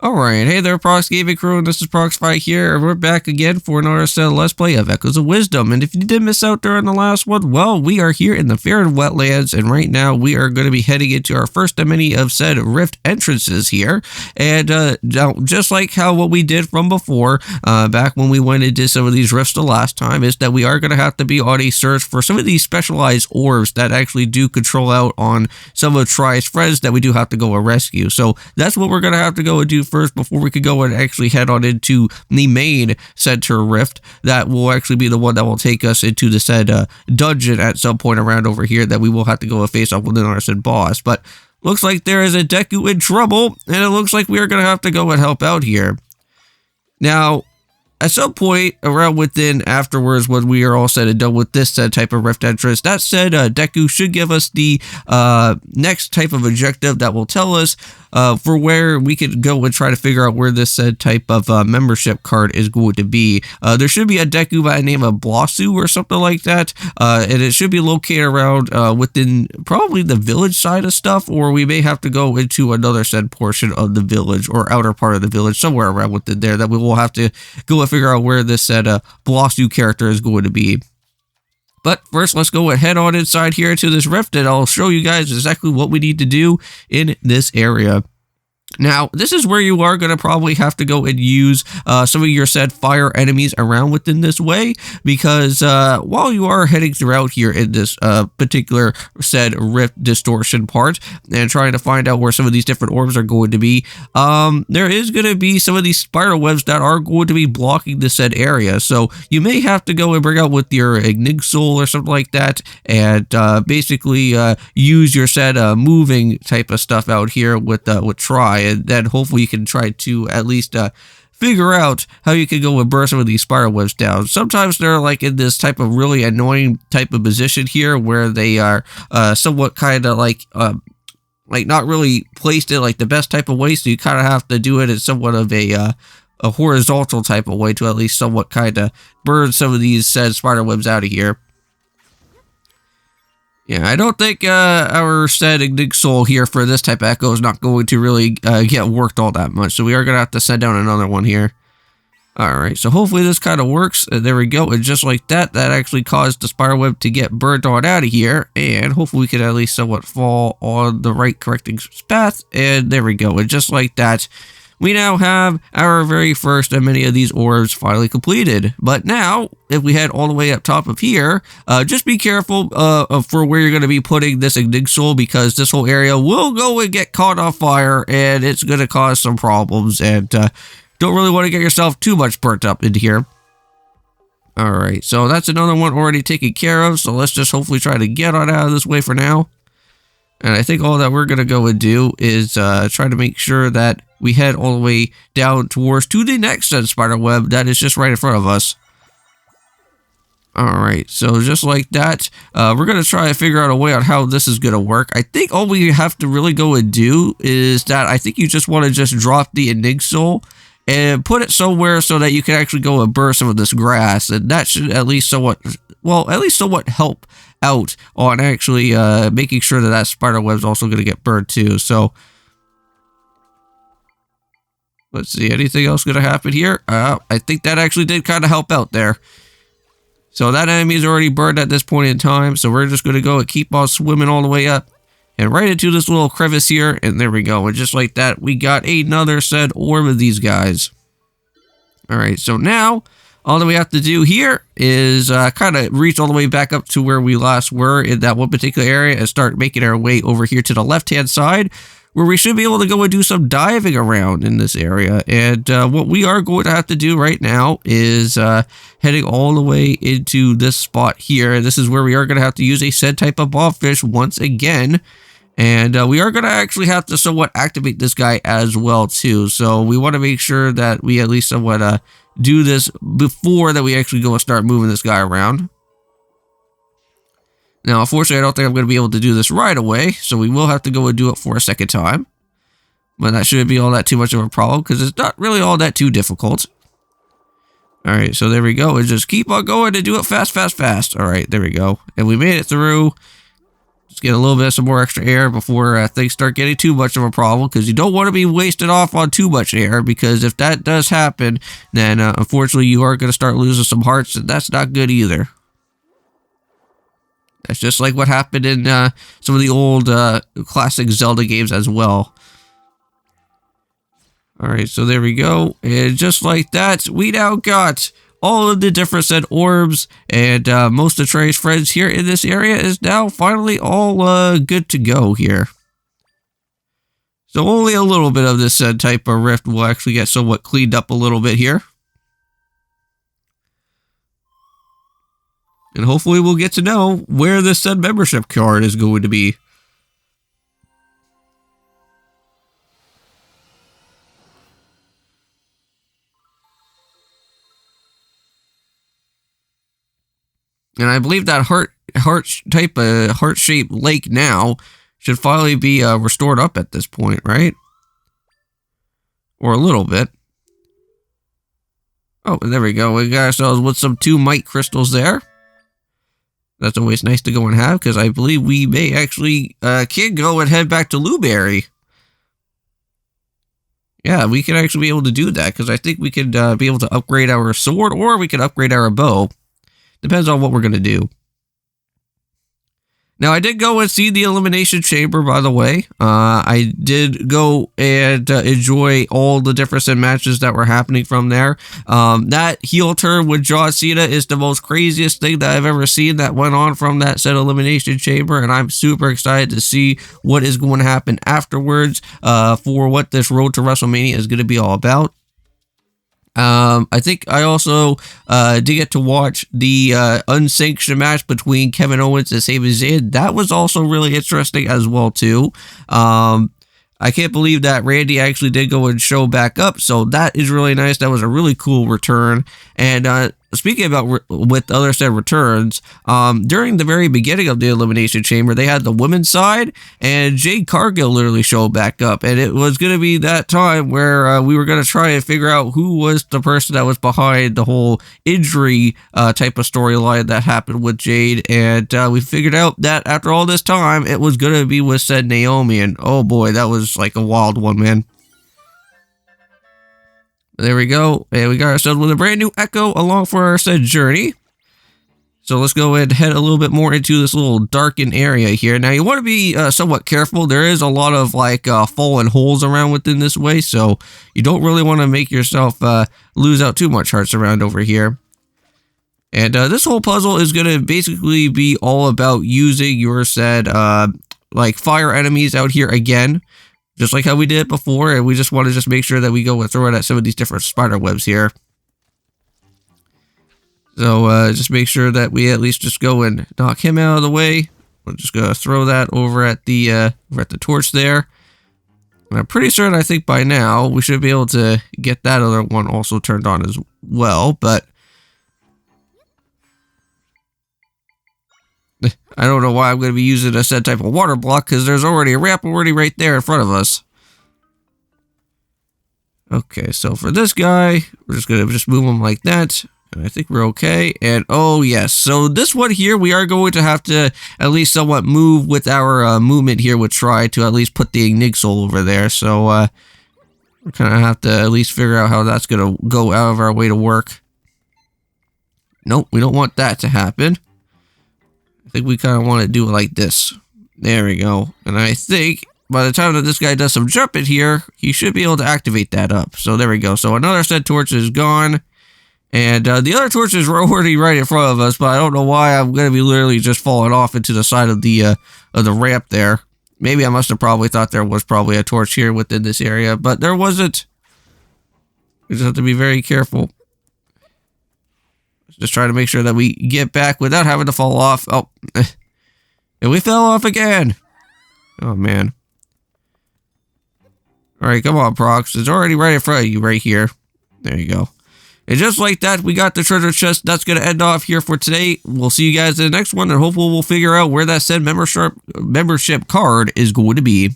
Alright, hey there Prox Gaming Crew, and this is Proxify here, and we're back again for another set of Let's Play of Echoes of Wisdom. And if you did miss out during the last one, well, we are here in the Faron Wetlands, and right now we are going to be heading into our first of many of said rift entrances here. And just like how what we did from before, back when we went into some of these rifts the last time, is that we are going to have to be on a search for some of these specialized orbs that actually do control out on some of Try's friends that we do have to go and rescue. So that's what we're going to have to go and do first before we could go and actually head on into the main center rift. That will actually be the one that will take us into the said dungeon at some point around over here that we will have to go and face off with our said boss. But looks like there is a Deku in trouble, and it looks like we are going to have to go and help out here. Now, at some point around within afterwards, when we are all said and done with this said type of rift entrance, that said Deku should give us the next type of objective that will tell us for where we could go and try to figure out where this said type of membership card is going to be. There should be a Deku by the name of Blossu or something like that, and it should be located around within probably the village side of stuff, or we may have to go into another said portion of the village or outer part of the village, somewhere around within there, that we will have to go and figure out where this said Blossu character is going to be. But first, let's go and head on inside here to this rift, and I'll show you guys exactly what we need to do in this area. Now, this is where you are going to probably have to go and use some of your said fire enemies around within this way, because while you are heading throughout here in this particular said rift distortion part and trying to find out where some of these different orbs are going to be, there is going to be some of these spider webs that are going to be blocking the said area. So you may have to go and bring out with your Ignigsoul or something like that, and basically use your said moving type of stuff out here with Try. And then hopefully you can try to at least figure out how you can go and burst some of these spiral webs down. Sometimes they're like in this type of really annoying type of position here where they are somewhat kind of like not really placed in like the best type of way, so you kind of have to do it in somewhat of a horizontal type of way to at least somewhat kind of burn some of these said spider webs out of here. Yeah, I don't think our said Ignigsoul here for this type of echo is not going to really get worked all that much. So we are going to have to send down another one here. Alright, so hopefully this kind of works. There we go. And just like that, that actually caused the spider web to get burnt on out of here. And hopefully we can at least somewhat fall on the right correcting path. And there we go. And just like that, we now have our very first of many of these orbs finally completed. But now, if we head all the way up top of here, just be careful for where you're going to be putting this Ignigsoul, because this whole area will go and get caught on fire, and it's going to cause some problems, and don't really want to get yourself too much burnt up into here. Alright, so that's another one already taken care of, so let's just hopefully try to get on out of this way for now. And I think all that we're going to go and do is try to make sure that we head all the way down towards to the next spider web that is just right in front of us. Alright, so just like that, we're going to try to figure out a way on how this is going to work. I think all we have to really go and do is that I think you just want to just drop the Ignigsoul and put it somewhere so that you can actually go and burn some of this grass. And that should at least somewhat, well, at least somewhat help out on actually making sure that that spider web is also going to get burned too. So let's see, anything else going to happen here? I think that actually did kind of help out there. So that enemy is already burned at this point in time, so we're just going to go and keep on swimming all the way up and right into this little crevice here, and there we go. And just like that, we got another said orb of these guys. Alright, so now all that we have to do here is kind of reach all the way back up to where we last were in that one particular area and start making our way over here to the left-hand side, where we should be able to go and do some diving around in this area. And what we are going to have to do right now is heading all the way into this spot here. This is where we are going to have to use a said type of bobfish once again. And we are going to actually have to somewhat activate this guy as well too. So we want to make sure that we at least somewhat do this before that we actually go and start moving this guy around. Now, unfortunately, I don't think I'm going to be able to do this right away, so we will have to go and do it for a second time. But that shouldn't be all that too much of a problem, because it's not really all that too difficult. Alright, so there we go. And just keep on going and do it fast, fast, fast. Alright, there we go. And we made it through. Just get a little bit some more extra air before things start getting too much of a problem, because you don't want to be wasted off on too much air, because if that does happen, then unfortunately you are going to start losing some hearts, and that's not good either. That's just like what happened in some of the old classic Zelda games as well. Alright, so there we go. And just like that, we now got all of the different said orbs, and most of Trey's friends here in this area is now finally all good to go here. So only a little bit of this said type of rift will actually get somewhat cleaned up a little bit here. And hopefully we'll get to know where this said membership card is going to be. And I believe that heart-shaped lake now should finally be restored up at this point, right? Or a little bit. Oh, and there we go. We got ourselves with some 2 might crystals there. That's always nice to go and have, because I believe we may actually can go and head back to Luberry. Yeah, we can actually be able to do that, because I think we could be able to upgrade our sword, or we could upgrade our bow. Depends on what we're going to do. Now, I did go and see the Elimination Chamber, by the way. I did go and enjoy all the different matches that were happening from there. That heel turn with John Cena is the most craziest thing that I've ever seen that went on from that said Elimination Chamber, and I'm super excited to see what is going to happen afterwards for what this Road to WrestleMania is going to be all about. I think I also did get to watch the unsanctioned match between Kevin Owens and Sami Zayn. That was also really interesting as well too. I can't believe that Randy actually did go and show back up, so that is really nice. That was a really cool return. And speaking about with other said returns, during the very beginning of the Elimination Chamber, they had the women's side, and Jade Cargill literally showed back up, and it was going to be that time where we were going to try and figure out who was the person that was behind the whole injury type of storyline that happened with Jade, and we figured out that after all this time, it was going to be with said Naomi, and oh boy, that was like a wild one, man. There we go, and we got ourselves with a brand new Echo along for our said journey. So let's go ahead and head a little bit more into this little darkened area here. Now you want to be somewhat careful. There is a lot of like fallen holes around within this way, so you don't really want to make yourself lose out too much hearts around over here. And this whole puzzle is going to basically be all about using your said like fire enemies out here again. Just like how we did it before, and we just want to just make sure that we go and throw it at some of these different spider webs here. So just make sure that we at least just go and knock him out of the way. We're just going to throw that over at the torch there. And I'm pretty certain, I think by now, we should be able to get that other one also turned on as well, but I don't know why I'm going to be using a said type of water block, because there's already a ramp already right there in front of us. Okay, so for this guy, we're just going to move him like that. And I think we're okay. And oh yes, so this one here, we are going to have to at least somewhat move with our movement here with Try to at least put the Ignixol over there. So we're going to have to at least figure out how that's going to go out of our way to work. Nope, we don't want that to happen. I think we kind of want to do it like this. There we go. And I think by the time that this guy does some jumping here, he should be able to activate that up. So there we go. So another said torch is gone. And the other torches were already right in front of us, but I don't know why I'm going to be literally just falling off into the side of the ramp there. Maybe I must have probably thought there was probably a torch here within this area, but there wasn't. We just have to be very careful. Just try to make sure that we get back without having to fall off. Oh, and we fell off again. Oh, man. All right, come on, Prox. It's already right in front of you right here. There you go. And just like that, we got the treasure chest. That's going to end off here for today. We'll see you guys in the next one, and hopefully we'll figure out where that said membership card is going to be.